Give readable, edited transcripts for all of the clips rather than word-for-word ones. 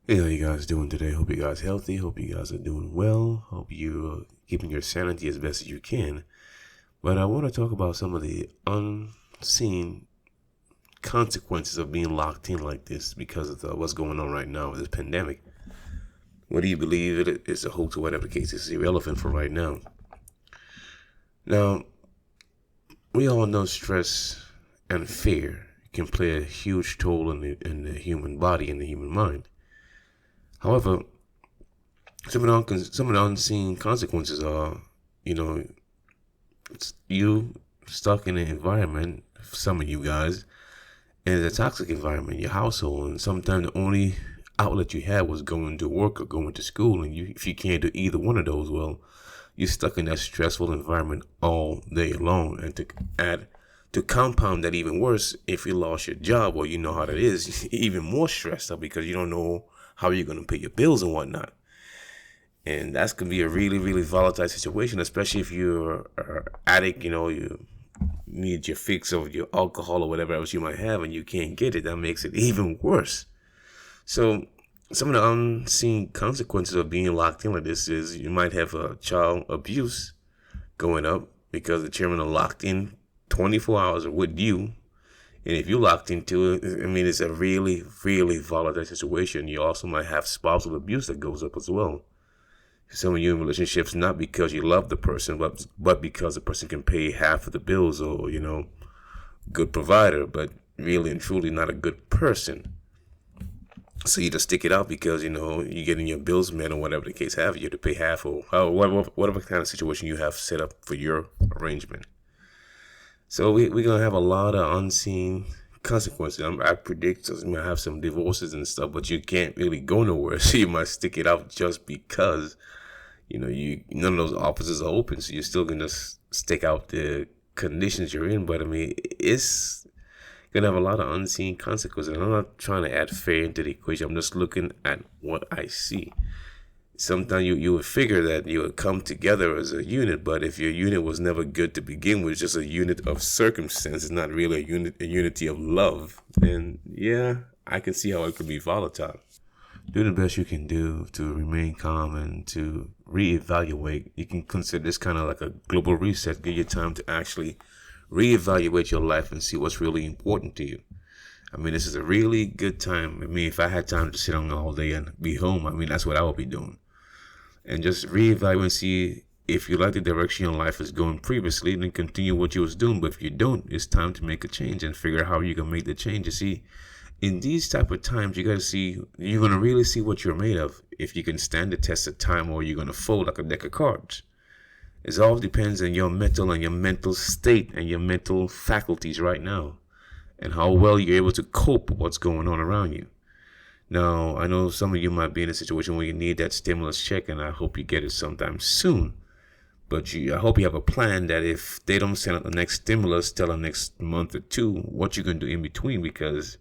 Hey, how you guys doing today? Hope you guys healthy. Hope you guys are doing well. Hope you're keeping your sanity as best as you can. But I want to talk about some of the unseen consequences of being locked in like this because of what's going on right now with this pandemic. Whether you believe it is a hoax or whatever the case is irrelevant for right now. Now, we all know stress and fear can play a huge toll in the human body and the human mind. However, some of the unseen consequences are, you know, it's you stuck in an environment, some of you guys, and it's a toxic environment, your household, and sometimes the only outlet you had was going to work or going to school, and if you can't do either one of those, well, you're stuck in that stressful environment all day long. And to compound that even worse, if you lost your job or you know how that is, even more stressed out because you don't know how you're going to pay your bills and whatnot. And that's going to be a really, really volatile situation, especially if you're an addict, you need your fix of your alcohol or whatever else you might have and you can't get it. That makes it even worse. So some of the unseen consequences of being locked in like this is you might have a child abuse going up because the children are locked in 24 hours with you. And if you locked into it, it's a really, really volatile situation. You also might have spousal abuse that goes up as well. Some of you in relationships, not because you love the person, but because the person can pay half of the bills or, good provider, but really and truly not a good person. So you just stick it out because, you're getting your bills met or whatever the case have. You have to pay half or whatever kind of situation you have set up for your arrangement. So we're going to have a lot of unseen consequences. I predict you might have some divorces and stuff, but you can't really go nowhere. So you might stick it out just because, none of those offices are open. So you're still going to stick out the conditions you're in. But it's going to have a lot of unseen consequences. And I'm not trying to add fear into the equation. I'm just looking at what I see. Sometimes you would figure that you would come together as a unit, but if your unit was never good to begin with, just a unit of circumstances, not really a unity of love, then yeah, I can see how it could be volatile. Do the best you can do to remain calm and to reevaluate. You can consider this kind of like a global reset. Give you time to actually reevaluate your life and see what's really important to you. This is a really good time. If I had time to sit on all day and be home, that's what I would be doing. And just reevaluate and see if you like the direction your life is going previously, then continue what you was doing. But if you don't, it's time to make a change and figure out how you can make the change. You see, in these type of times, you're going to really see what you're made of. If you can stand the test of time or you're going to fold like a deck of cards. It all depends on your mental state and your mental faculties right now and how well you're able to cope with what's going on around you. Now, I know some of you might be in a situation where you need that stimulus check, and I hope you get it sometime soon. But I hope you have a plan that if they don't send out the next stimulus till the next month or two, what you can do in between. Because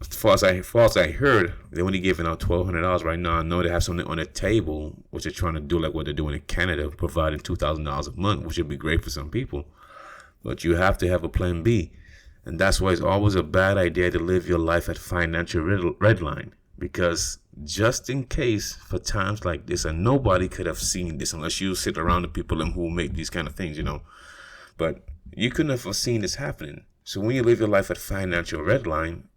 as far as I heard, they're only giving out $1,200 right now. I know they have something on the table, which they're trying to do like what they're doing in Canada, providing $2,000 a month, which would be great for some people. But you have to have a plan B. And that's why it's always a bad idea to live your life at financial red line. Because just in case for times like this, and nobody could have seen this unless you sit around the people who make these kind of things, But you couldn't have foreseen this happening. So when you live your life at financial red line,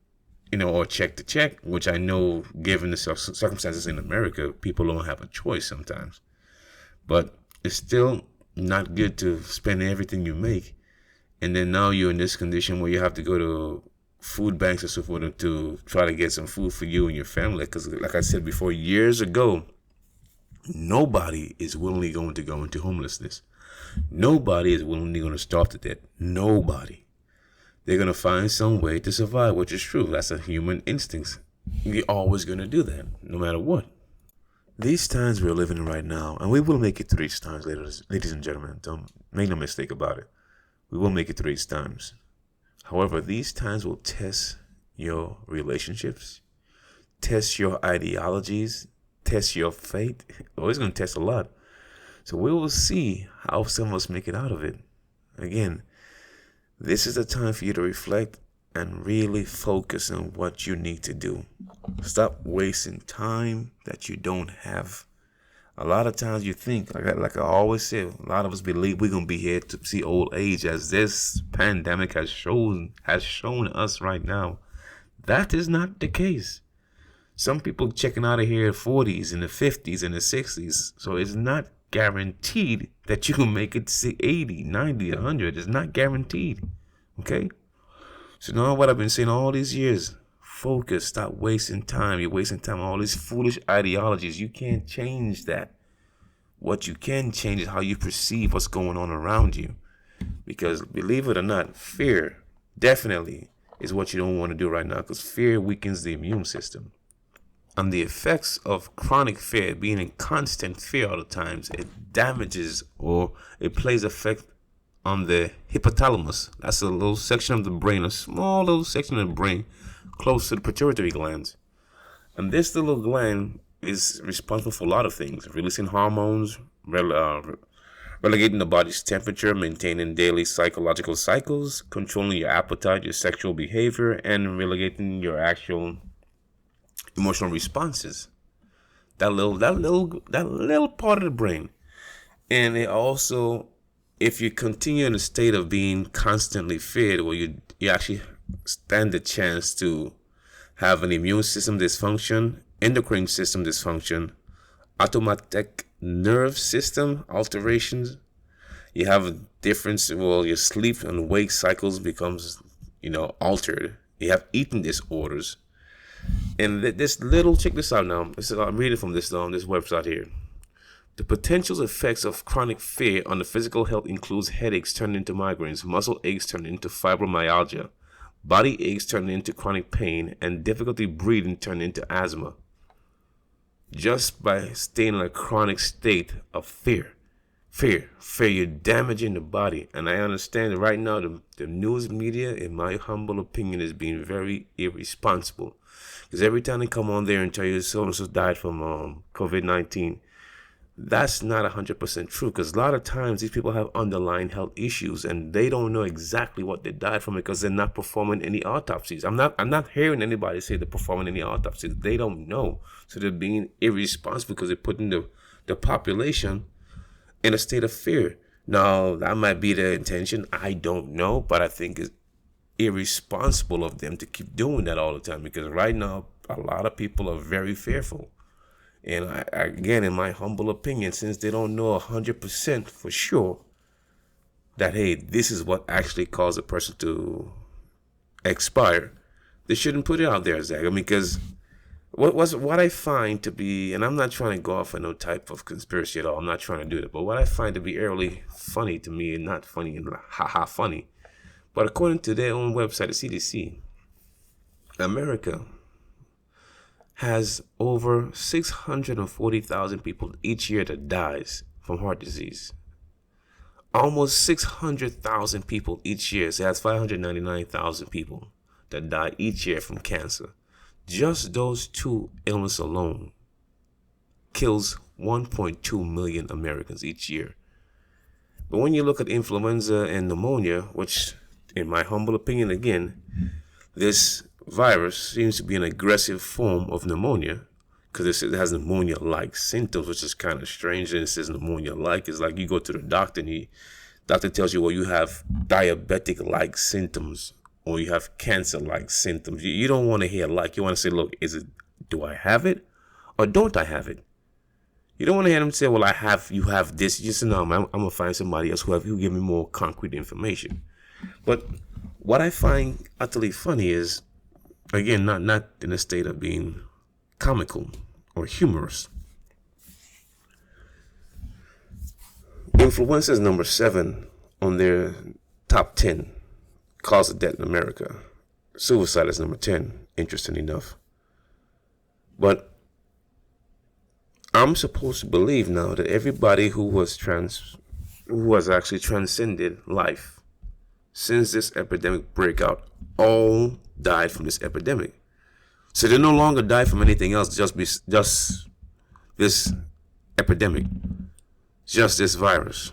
or check to check, which I know given the circumstances in America, people don't have a choice sometimes. But it's still not good to spend everything you make. And then now you're in this condition where you have to go to food banks and so forth to try to get some food for you and your family. Because like I said before, years ago, nobody is willingly going to go into homelessness. Nobody is willingly going to starve to death. Nobody. They're going to find some way to survive, which is true. That's a human instinct. You're always going to do that, no matter what. These times we're living in right now, and we will make it through these times, ladies and gentlemen. Don't make no mistake about it. We will make it through these times. However, these times will test your relationships, test your ideologies, test your faith. It's going to test a lot. So we will see how some of us make it out of it. Again, this is the time for you to reflect and really focus on what you need to do. Stop wasting time that you don't have. A lot of times you think, like I always say, a lot of us believe we're gonna be here to see old age, as this pandemic has shown us right now. That is not the case. Some people checking out of here at 40s, in the 50s, in the 60s. So it's not guaranteed that you can make it to 80, 90, 100. It's not guaranteed. Okay? So now what I've been saying all these years, focus, stop wasting time. You're wasting time on all these foolish ideologies. You can't change that. What you can change is how you perceive what's going on around you. Because believe it or not, fear definitely is what you don't want to do right now, because fear weakens the immune system. And the effects of chronic fear, being in constant fear all the times, it damages, or it plays effect on the hypothalamus. That's a little section of the brain, a small little section of the brain close to the pituitary glands. And this little gland is responsible for a lot of things: releasing hormones, regulating the body's temperature, maintaining daily psychological cycles, controlling your appetite, your sexual behavior, and regulating your actual emotional responses. That little part of the brain. And it also, if you continue in a state of being constantly feared, well, you actually stand a chance to have an immune system dysfunction, endocrine system dysfunction, automatic nerve system alterations. You have a difference. Well, your sleep and wake cycles becomes, altered. You have eating disorders. And this little, check this out now. I'm reading from this website here. The potential effects of chronic fear on the physical health includes headaches turning into migraines, muscle aches turning into fibromyalgia, body aches turning into chronic pain, and difficulty breathing turning into asthma. Just by staying in a chronic state of fear. Fear, you're damaging the body. And I understand that right now the news media, in my humble opinion, is being very irresponsible. Because every time they come on there and tell you so-and-so died from COVID-19, that's not 100% true. Because a lot of times these people have underlying health issues and they don't know exactly what they died from, because they're not performing any autopsies. I'm not hearing anybody say they're performing any autopsies. They don't know. So they're being irresponsible because they're putting the population in a state of fear. Now, that might be their intention. I don't know, but I think it's irresponsible of them to keep doing that all the time, because right now a lot of people are very fearful. And again, in my humble opinion, since they don't know 100% for sure that, hey, this is what actually caused a person to expire, they shouldn't put it out there, Zach. Because what I find to be, and I'm not trying to go off on no type of conspiracy at all, I'm not trying to do that, but what I find to be really funny to me, and not funny and haha funny, but according to their own website, the CDC, America has over 640,000 people each year that dies from heart disease. Almost 600,000 people each year. So that's 599,000 people that die each year from cancer. Just those two illnesses alone kills 1.2 million Americans each year. But when you look at influenza and pneumonia, which in my humble opinion, again, this virus seems to be an aggressive form of pneumonia, because it has pneumonia-like symptoms, which is kind of strange. And it says pneumonia-like. It's like you go to the doctor and the doctor tells you, well, you have diabetic-like symptoms, or you have cancer-like symptoms. You don't want to hear like. You want to say, look, do I have it or don't I have it? You don't want to hear them say, well, you have this. You just say, no, man, I'm going to find somebody else who give me more concrete information. But what I find utterly funny is, again, not in a state of being comical or humorous. Influenza is number 7 on their top 10 cause of death in America. Suicide is number 10, interesting enough. But I'm supposed to believe now that everybody who has actually transcended life since this epidemic breakout all died from this epidemic. So they no longer die from anything else, just this epidemic, just this virus.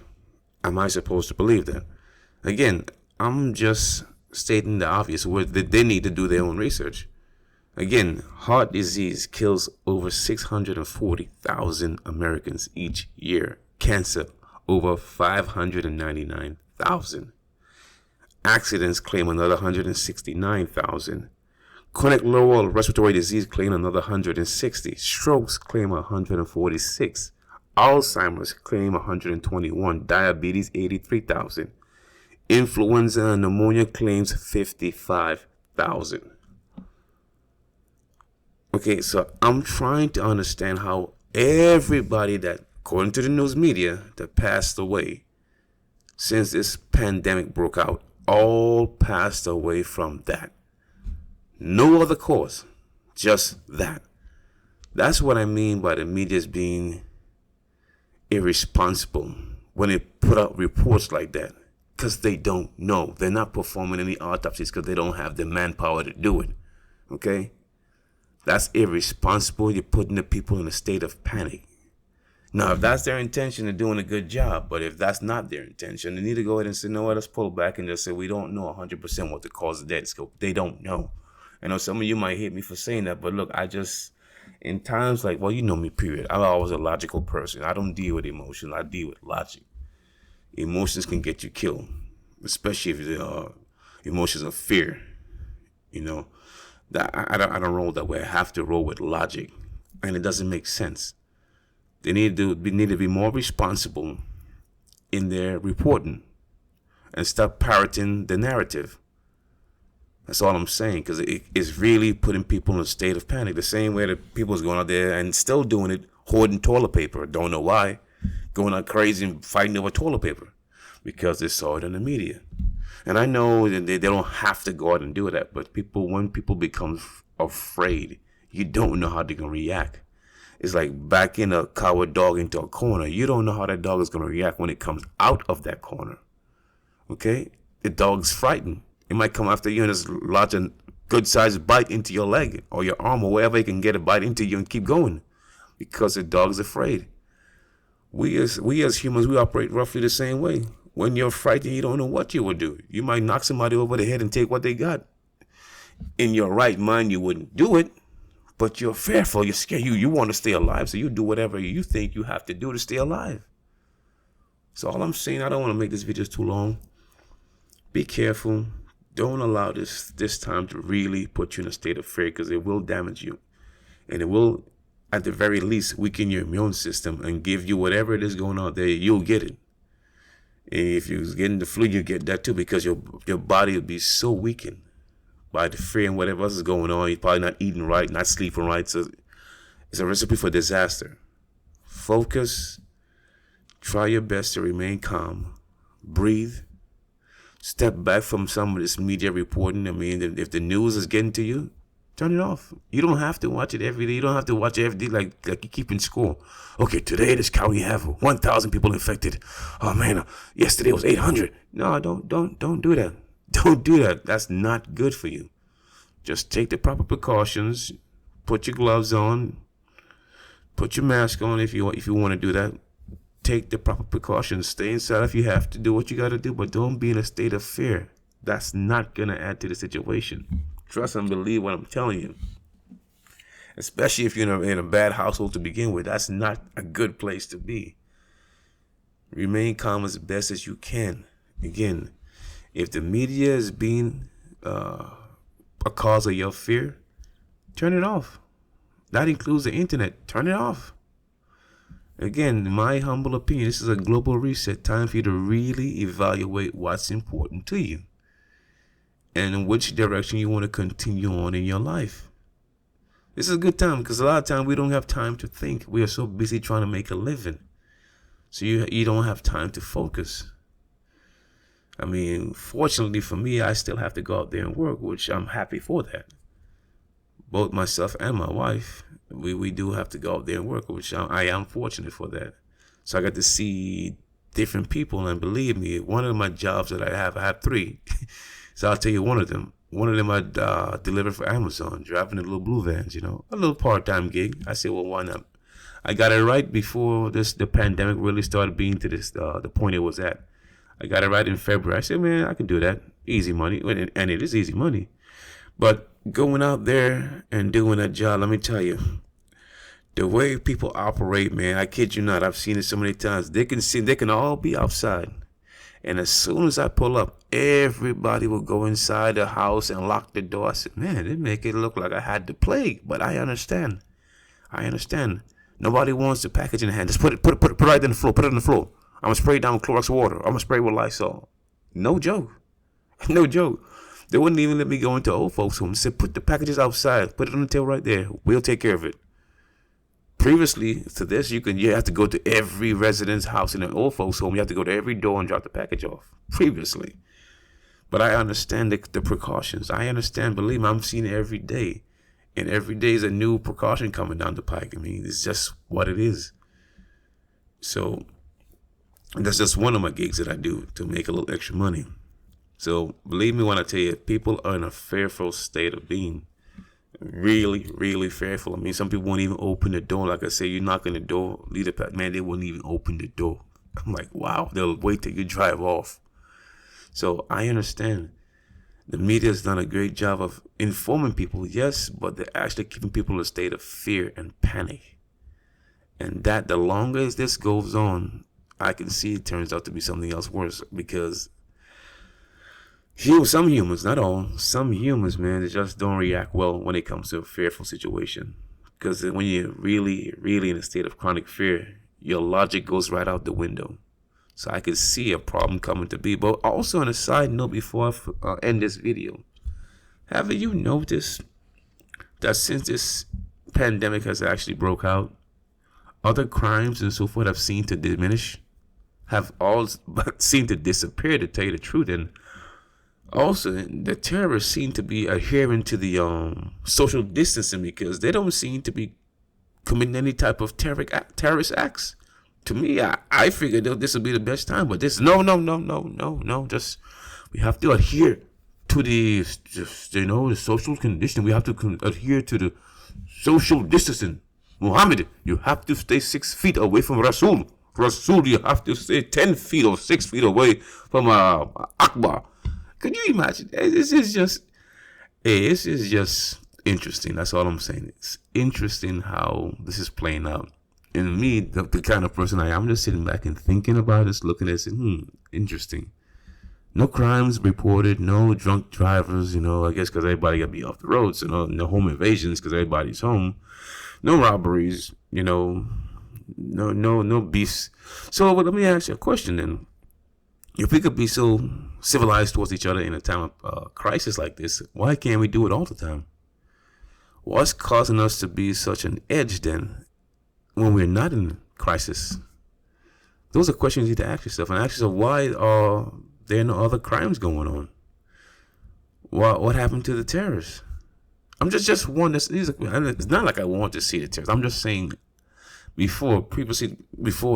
Am I supposed to believe that? Again, I'm just stating the obvious, where they need to do their own research. Again, heart disease kills over 640,000 Americans each year. Cancer, over 599,000. Accidents claim another 169,000. Chronic lower respiratory disease claim another 160. Strokes claim 146. Alzheimer's claim 121. Diabetes 83,000. Influenza and pneumonia claims 55,000. Okay, so I'm trying to understand how everybody that, according to the news media, that passed away since this pandemic broke out, all passed away from that. No other cause, just that. That's what I mean by the media's being irresponsible when they put out reports like that, because they don't know. They're not performing any autopsies because they don't have the manpower to do it. Okay? That's irresponsible. You're putting the people in a state of panic. Now, if that's their intention, they're doing a good job. But if that's not their intention, they need to go ahead and say, no, let's pull back and just say, we don't know 100% what the cause of death is. They don't know. I know some of you might hate me for saying that, but look, in times like, well, you know me, period. I'm always a logical person. I don't deal with emotions. I deal with logic. Emotions can get you killed, especially if the emotions of fear. You know, that I don't roll that way. I have to roll with logic, and it doesn't make sense. They need to be more responsible in their reporting and stop parroting the narrative. That's all I'm saying, because it is really putting people in a state of panic. The same way that people's going out there and still doing it, hoarding toilet paper. Don't know why. Going out crazy and fighting over toilet paper because they saw it in the media. And I know that they don't have to go out and do that, but when people become afraid, you don't know how they're going to react. It's like backing a coward dog into a corner. You don't know how that dog is going to react when it comes out of that corner. Okay? The dog's frightened. It might come after you and just lodge a good-sized bite into your leg or your arm or wherever it can get a bite into you and keep going because the dog's afraid. We as humans, we operate roughly the same way. When you're frightened, you don't know what you would do. You might knock somebody over the head and take what they got. In your right mind, you wouldn't do it, but you're fearful. You're scared. You want to stay alive, so you do whatever you think you have to do to stay alive. So all I'm saying, I don't want to make this video too long. Be careful. Don't allow this time to really put you in a state of fear, because it will damage you. And it will, at the very least, weaken your immune system and give you whatever it is going on there. You'll get it. And if you're getting the flu, you get that too, because your body will be so weakened by the fear and whatever else is going on. You're probably not eating right, not sleeping right. So it's a recipe for disaster. Focus. Try your best to remain calm. Breathe. Step back from some of this media reporting. I mean, if the news is getting to you, turn it off. You don't have to watch it every day. You don't have to watch it every day like you're keeping score. Okay, today this county have 1,000 people infected. Oh man, yesterday was 800. No, don't do that. Don't do that. That's not good for you. Just take the proper precautions. Put your gloves on. Put your mask on if you want to do that. Take the proper precautions. Stay inside if you have to. Do what you got to do, but don't be in a state of fear. That's not going to add to the situation. Trust and believe what I'm telling you. Especially if you're in a bad household to begin with. That's not a good place to be. Remain calm as best as you can. Again, if the media is being a cause of your fear, turn it off. That includes the internet. Turn it off. Again, in my humble opinion, this is a global reset. Time for you to really evaluate what's important to you and in which direction you want to continue on in your life. This is a good time, because a lot of times we don't have time to think. We are so busy trying to make a living. So you don't have time to focus. I mean, fortunately for me, I still have to go out there and work, which I'm happy for that. Both myself and my wife, we do have to go out there and work, which I am fortunate for that. So I got to see different people, and believe me, one of my jobs that I have 3. So I'll tell you one of them. One of them I delivered for Amazon, driving the little blue vans, a little part-time gig. I said, well, why not? I got it right before the pandemic really started being to the point it was at. I got it right in February. I said, man, I can do that. easy money, and it is easy money. But going out there and doing a job, let me tell you, the way people operate, man, I kid you not, I've seen it so many times. They can all be outside. And as soon as I pull up, everybody will go inside the house and lock the door. I said, man, they make it look like I had the plague. But I understand. Nobody wants the package in the hand. Just put it right on the floor. Put it on the floor. I'm gonna spray down Clorox water. I'm gonna spray with Lysol. No joke. No joke. They wouldn't even let me go into old folks' home. They said, put the packages outside. Put it on the table right there. We'll take care of it. Previously to this, you have to go to every resident's house in an old folks' home. You have to go to every door and drop the package off. Previously. But I understand the precautions. I understand. Believe me, I'm seeing it every day. And every day is a new precaution coming down the pike. I mean, it's just what it is. So that's just one of my gigs that I do to make a little extra money. So believe me when I tell you, people are in a fearful state of being. Really, really fearful. I mean, some people won't even open the door. Like I say, you knock on the door, leave the pack, man, they won't even open the door. I'm like, wow, they'll wait till you drive off. So I understand. The media has done a great job of informing people, yes, but they're actually keeping people in a state of fear and panic. And that the longer as this goes on, I can see it turns out to be something else worse, because some humans, not all, some humans, man, they just don't react well when it comes to a fearful situation. Because when you're really, really in a state of chronic fear, your logic goes right out the window. So I could see a problem coming to be. But also on a side note, before I end this video, have you noticed that since this pandemic has actually broke out, other crimes and so forth have seemed to diminish, have all seemed to disappear, to tell you the truth. And also, the terrorists seem to be adhering to the social distancing, because they don't seem to be committing any type of terrorist acts. To me, I figured this would be the best time, but this no. Just we have to adhere to the social condition. We have to adhere to the social distancing. Muhammad, you have to stay 6 feet away from Rasul. Rasul, you have to stay 10 feet or 6 feet away from Akbar. Can you imagine? This is just interesting. That's all I'm saying. It's interesting how this is playing out. And me, the kind of person I am, I'm just sitting back and thinking about this, looking at it, interesting. No crimes reported, no drunk drivers, I guess because everybody got to be off the road. So no home invasions because everybody's home. No robberies, no beefs. So let me ask you a question then. If we could be so civilized towards each other in a time of crisis like this, why can't we do it all the time? What's causing us to be such an edge then when we're not in crisis? Those are questions you need to ask yourself. And ask yourself, why are there no other crimes going on? What happened to the terrorists? I'm just one. It's not like I want to see the terrorists. I'm just saying, before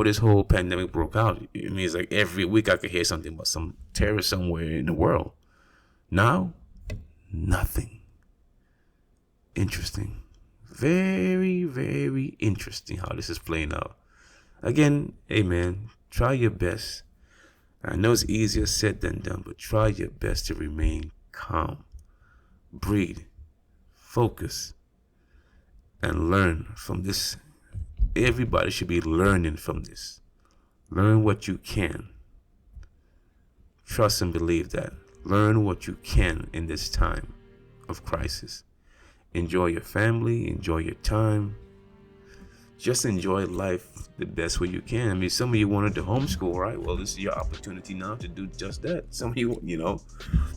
this whole pandemic broke out, it means like every week I could hear something about some terrorist somewhere in the world. Now, nothing. Interesting. Very, very interesting how this is playing out. Again, hey man, try your best. I know it's easier said than done, but try your best to remain calm. Breathe. Focus. And learn from this. Everybody should be learning from this. Learn what you can. Trust and believe that. Learn what you can in this time of crisis. Enjoy your family. Enjoy your time. Just enjoy life the best way you can. I mean, some of you wanted to homeschool, right? Well, this is your opportunity now to do just that. Some of you,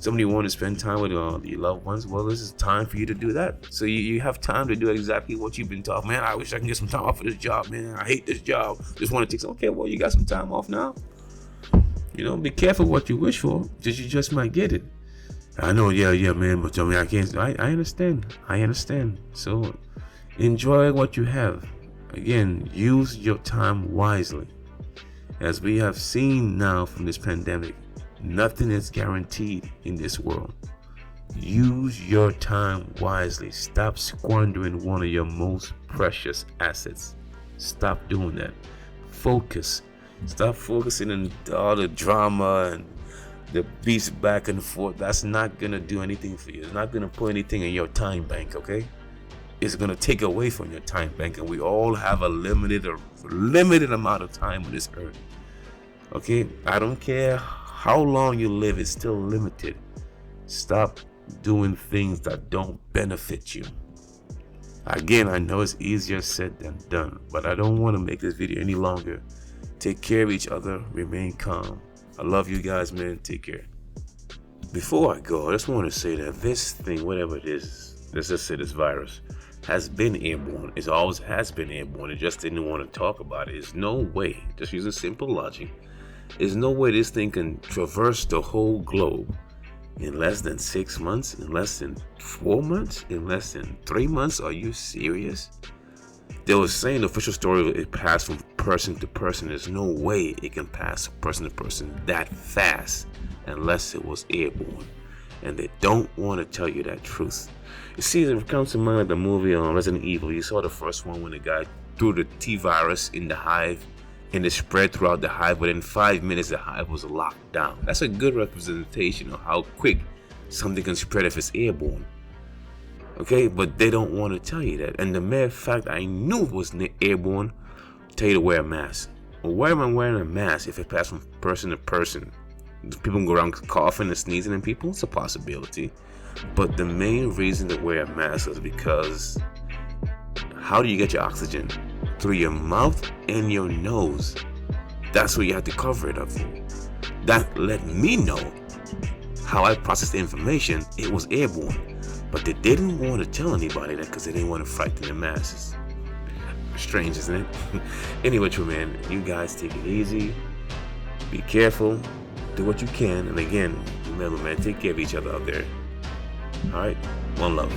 some of you want to spend time with your loved ones. Well, this is time for you to do that. So you have time to do exactly what you've been taught. Man, I wish I can get some time off of this job, man. I hate this job. Just want to take some. Okay, well, you got some time off now. Be careful what you wish for, because you just might get it. I know, yeah, man, but I can't. I understand. So enjoy what you have. Again, use your time wisely. As we have seen now from this pandemic, nothing is guaranteed in this world. Use your time wisely. Stop squandering one of your most precious assets. Stop doing that. Focus. Stop focusing on all the drama and the beats back and forth, that's not gonna do anything for you. It's not gonna put anything in your time bank, okay? It's gonna take away from your time bank, and we all have a limited amount of time on this earth. Okay, I don't care how long you live, it's still limited. Stop doing things that don't benefit you. Again, I know it's easier said than done, but I don't want to make this video any longer. Take care of each other, remain calm. I love you guys, man. Take care. Before I go, I just want to say that this thing, whatever it is, let's just say this virus, has been airborne. It always has been airborne. It just didn't want to talk about it. There's no way, just using simple logic, there's no way this thing can traverse the whole globe in less than 6 months, in less than 4 months, in less than 3 months. Are you serious? They were saying the official story, it passed from person to person. There's no way it can pass person to person that fast unless it was airborne. And they don't want to tell you that truth. You see, it comes to mind like the movie on Resident Evil. You saw the first one when the guy threw the T-virus in the hive and it spread throughout the hive. Within 5 minutes, the hive was locked down. That's a good representation of how quick something can spread if it's airborne. Okay, but they don't want to tell you that. And the mere fact I knew it was airborne, tell you to wear a mask. Well, why am I wearing a mask if it passes from person to person? People can go around coughing and sneezing and people, it's a possibility. But the main reason to wear a mask is because how do you get your oxygen? Through your mouth and your nose. That's where you have to cover it up. That let me know how I processed the information. It was airborne. But they didn't want to tell anybody that because they didn't want to frighten the masses. Strange, isn't it? Anyway, true man, you guys take it easy. Be careful. Do what you can. And again, remember, man, take care of each other out there. All right? One love.